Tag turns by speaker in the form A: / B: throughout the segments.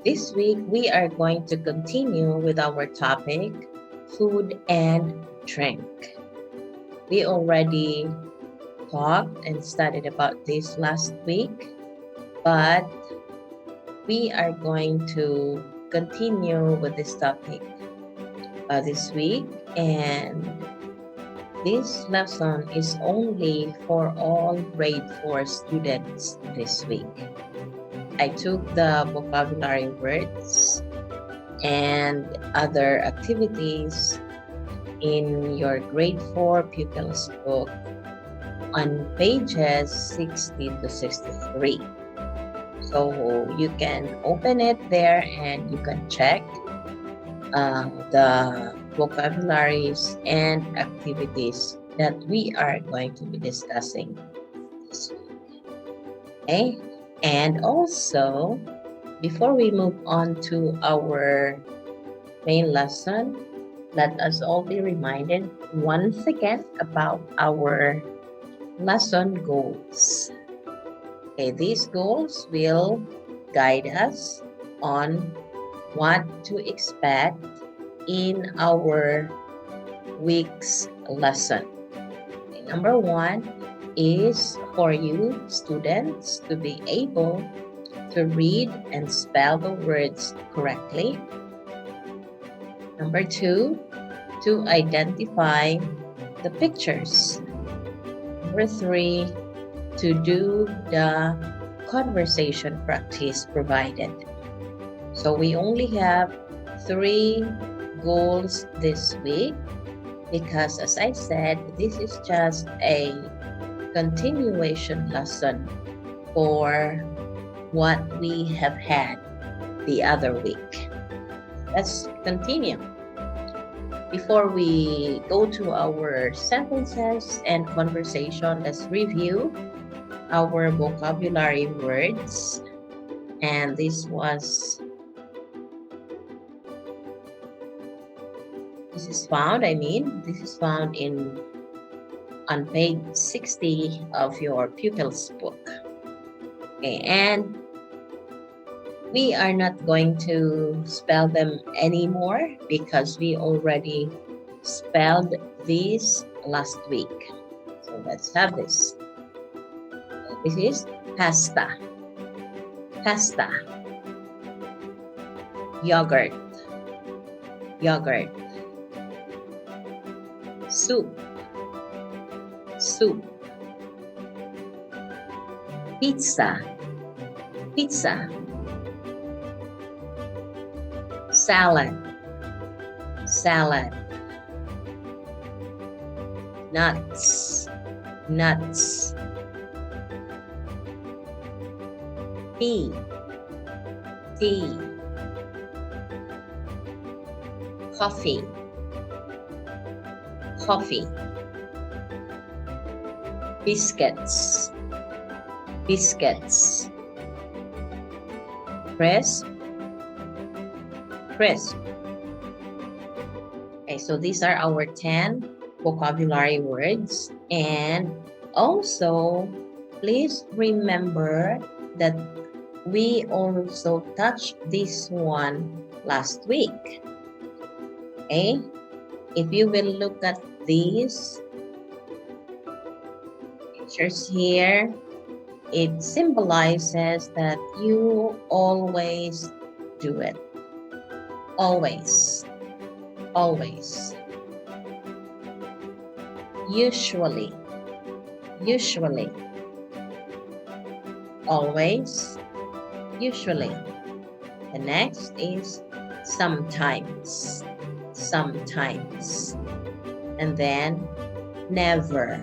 A: This week, we are going to continue with our topic, food and drink. We already talked and studied about this last week, but we are going to continue with this topic this week, and this lesson is only for all grade 4 students this week. I took the vocabulary words and other activities in your grade 4 pupils book on pages 60 to 63. So you can open it there and you can check the vocabularies and activities that we are going to be discussing this week. Okay? And also, before we move on to our main lesson, let us all be reminded once again about our lesson goals. Okay, these goals will guide us on what to expect in our week's lesson. Okay, number 1 is for you students to be able to read and spell the words correctly. Number 2, to identify the pictures. Number 3, to do the conversation practice provided. So we only have 3 goals this week because, as I said, this is just a continuation lesson for what we have had the other week. Let's continue. Before we go to our sentences and conversation, let's review our vocabulary words. And this is found on page 60 of your pupils book. Okay, and we are not going to spell them anymore because we already spelled these last week. So let's have this. This is pasta, yogurt, soup, pizza, salad, nuts, tea, coffee, biscuits, crisp. Okay, so these are our 10 vocabulary words, and also please remember that we also touched this one last week. Okay, if you will look at these pictures here, it symbolizes that you always do it. Always. Usually. Always. Usually. The next is sometimes. And then never.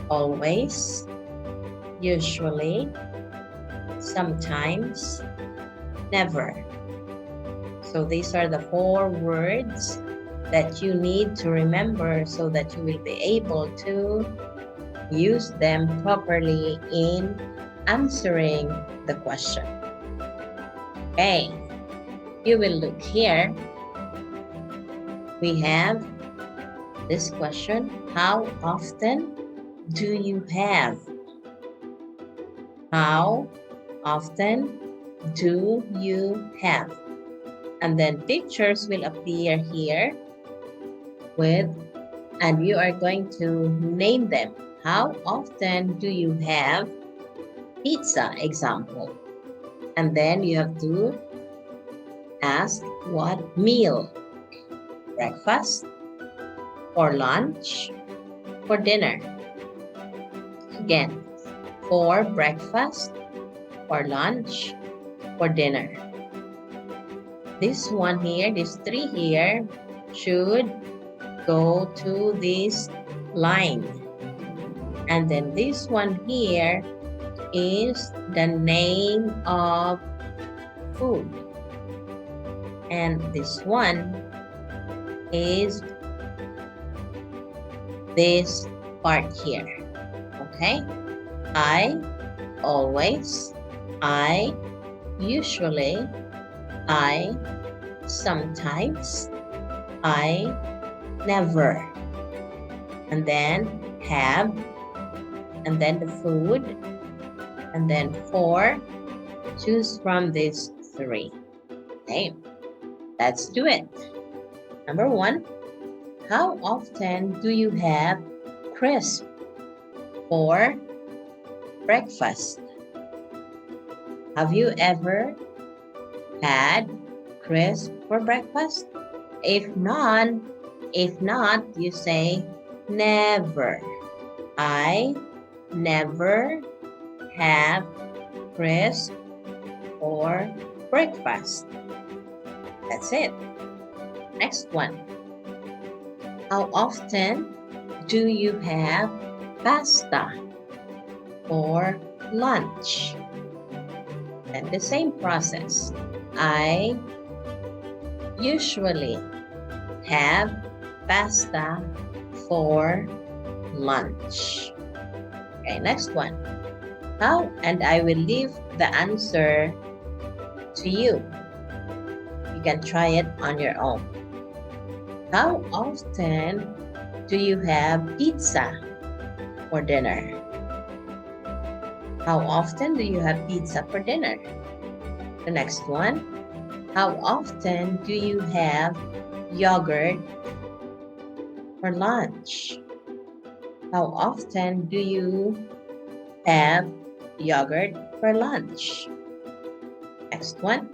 A: Always. Usually. Sometimes. Never. So these are the 4 words that you need to remember so that you will be able to use them properly in answering the question. Okay, you will look here. We have this question: how often do you have? How often do you have? And then pictures will appear here and you are going to name them. How often do you have pizza, example? And then you have to ask what meal, breakfast, for lunch, for dinner. Again, for breakfast, for lunch, for dinner. This one here, these three here should go to this line. And then this one here is the name of food. And this one is this part here. Okay? I always, I usually, I sometimes, I never. And then have, and then the food, and then for. Choose from these three. Okay, let's do it. Number 1, how often do you have crisp for breakfast? Have you ever had crisp for breakfast? If not, you say never. I never have crisp for breakfast. That's it. Next one. How often do you have pasta for lunch? And the same process. I usually have pasta for lunch. Okay, next one. How, and I will leave the answer to you. You can try it on your own. How often do you have pizza for dinner? How often do you have pizza for dinner? The next one. How often do you have yogurt for lunch? How often do you have yogurt for lunch? Next one.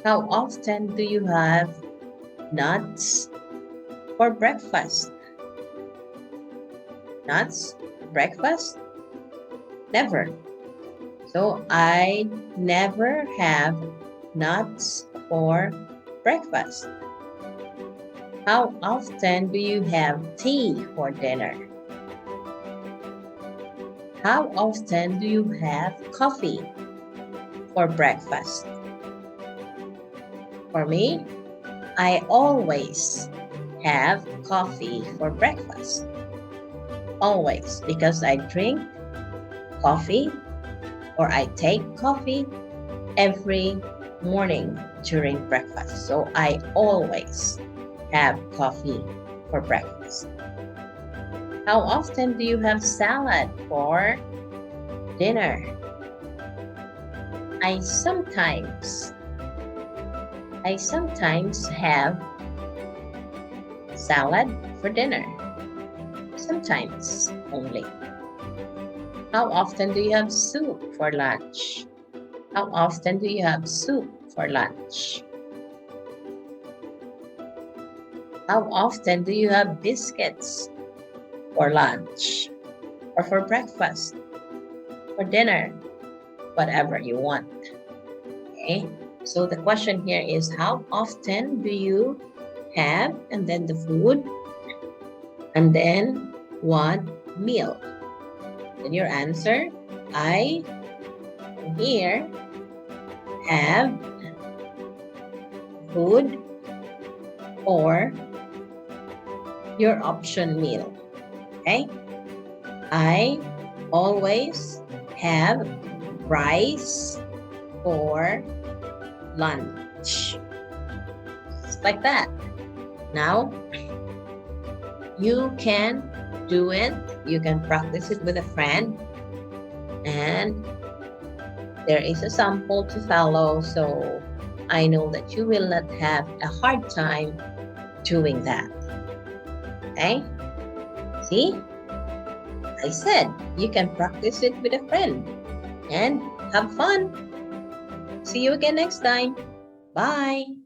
A: How often do you have nuts for breakfast? Nuts for breakfast? Never. So I never have nuts for breakfast. How often do you have tea for dinner? How often do you have coffee for breakfast? For me, I always have coffee for breakfast. Always, because I drink coffee or I take coffee every morning during breakfast. So I always have coffee for breakfast. How often do you have salad for dinner? I sometimes have salad for dinner. Sometimes only. How often do you have soup for lunch? How often do you have soup for lunch? How often do you have biscuits for lunch or for breakfast, for dinner, whatever you want? Okay, so the question here is how often do you have, and then the food, and then what meal? And your answer, I here have food or your option meal. Okay, I always have rice for lunch. Just like that. Now, you can do it. You can practice it with a friend. And There is a sample to follow, so I know that you will not have a hard time doing that. Okay? See? I said you can practice it with a friend and have fun. See you again next time. Bye.